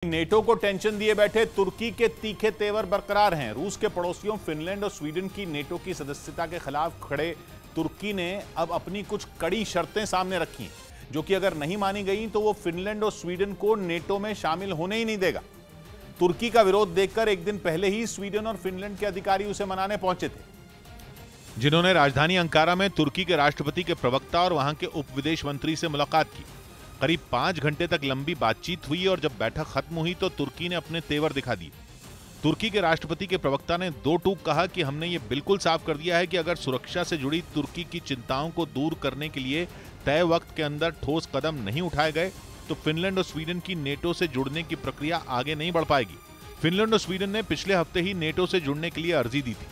NATO को tension दिए बैठे तुर्की के तीखे तेवर बरकरार हैं। रूस के पड़ोसियों फिनलैंड और स्वीडन की नेटो की सदस्यता के खिलाफ खड़े तुर्की ने अब अपनी कुछ कड़ी शर्तें सामने रखी हैं, जो कि अगर नहीं मानी गई तो वो फिनलैंड और स्वीडन को नेटो में शामिल होने ही नहीं देगा। तुर्की का विरोध देखकर एक दिन पहले ही स्वीडन और फिनलैंड के अधिकारी उसे मनाने पहुंचे थे, जिन्होंने राजधानी अंकारा में तुर्की के राष्ट्रपति के प्रवक्ता और वहां के उप विदेश मंत्री से मुलाकात की। करीब 5 घंटे तक लंबी बातचीत हुई और जब बैठक खत्म हुई तो तुर्की ने अपने तेवर दिखा दिए। तुर्की के राष्ट्रपति के प्रवक्ता ने दो टूक कहा कि हमने ये बिल्कुल साफ कर दिया है कि अगर सुरक्षा से जुड़ी तुर्की की चिंताओं को दूर करने के लिए तय वक्त के अंदर ठोस कदम नहीं उठाए गए तो फिनलैंड और स्वीडन की नेटो से जुड़ने की प्रक्रिया आगे नहीं बढ़ पाएगी। फिनलैंड और स्वीडन ने पिछले हफ्ते ही नेटो से जुड़ने के लिए अर्जी दी थी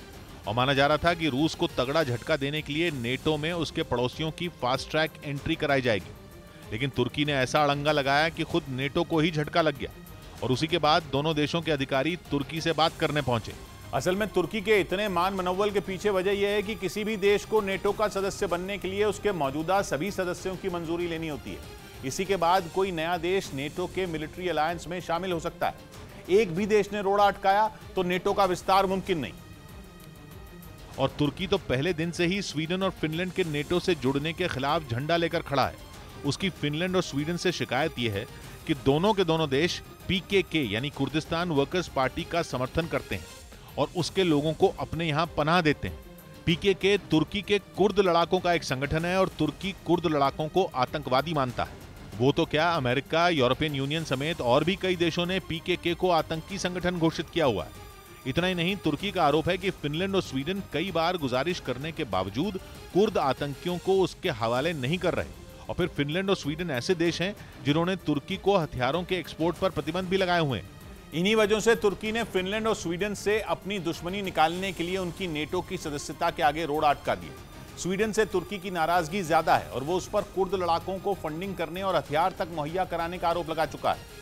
और माना जा रहा था कि रूस को तगड़ा झटका देने के लिए नेटो में उसके पड़ोसियों की फास्ट ट्रैक एंट्री कराई जाएगी, लेकिन तुर्की ने ऐसा अड़ंगा लगाया कि खुद नेटो को ही झटका लग गया और उसी के बाद दोनों देशों के अधिकारी तुर्की से बात करने पहुंचे। असल में तुर्की के इतने मान मनोबल के पीछे वजह यह है कि किसी भी देश को नेटो का सदस्य बनने के लिए उसके मौजूदा सभी सदस्यों की मंजूरी लेनी होती है। इसी के बाद कोई नया देश नेटो के मिलिट्री अलायंस में शामिल हो सकता है। एक भी देश ने रोड़ा अटकाया तो नेटो का विस्तार मुमकिन नहीं। और तुर्की तो पहले दिन से ही स्वीडन और फिनलैंड के नेटो से जुड़ने के खिलाफ झंडा लेकर खड़ा है। उसकी फिनलैंड और स्वीडन से शिकायत यह है कि दोनों के दोनों देश पीकेके यानी कुर्दिस्तान वर्कर्स पार्टी का समर्थन करते हैं और उसके लोगों को अपने यहां पनाह देते हैं। पीकेके तुर्की के कुर्द लड़ाकों का एक संगठन है और तुर्की कुर्द लड़ाकों को आतंकवादी मानता है। वो तो क्या, अमेरिका, यूरोपियन यूनियन समेत और भी कई देशों ने पीकेके को आतंकी संगठन घोषित किया हुआ है। इतना ही नहीं, तुर्की का आरोप है कि फिनलैंड और स्वीडन कई बार गुजारिश करने के बावजूद कुर्द आतंकियों को उसके हवाले नहीं कर रहे। और फिर फिनलैंड और स्वीडन ऐसे देश हैं जिन्होंने तुर्की को हथियारों के एक्सपोर्ट पर प्रतिबंध भी लगाए हुए हैं। इन्हीं वजहों से तुर्की ने फिनलैंड और स्वीडन से अपनी दुश्मनी निकालने के लिए उनकी नेटो की सदस्यता के आगे रोड़ा अटका दिया। स्वीडन से तुर्की की नाराजगी ज्यादा है और वो उस पर कुर्द लड़ाकों को फंडिंग करने और हथियार तक मुहैया कराने का आरोप लगा चुका है।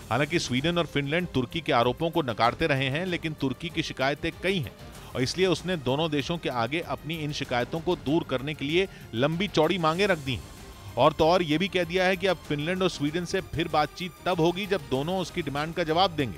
हालांकि स्वीडन और फिनलैंड तुर्की के आरोपों को नकारते रहे हैं, लेकिन तुर्की की शिकायतें कई हैं और इसलिए उसने दोनों देशों के आगे अपनी इन शिकायतों को दूर करने के लिए लंबी चौड़ी मांगे रख दी हैं। और तो और ये भी कह दिया है कि अब फिनलैंड और स्वीडन से फिर बातचीत तब होगी जब दोनों उसकी डिमांड का जवाब देंगे।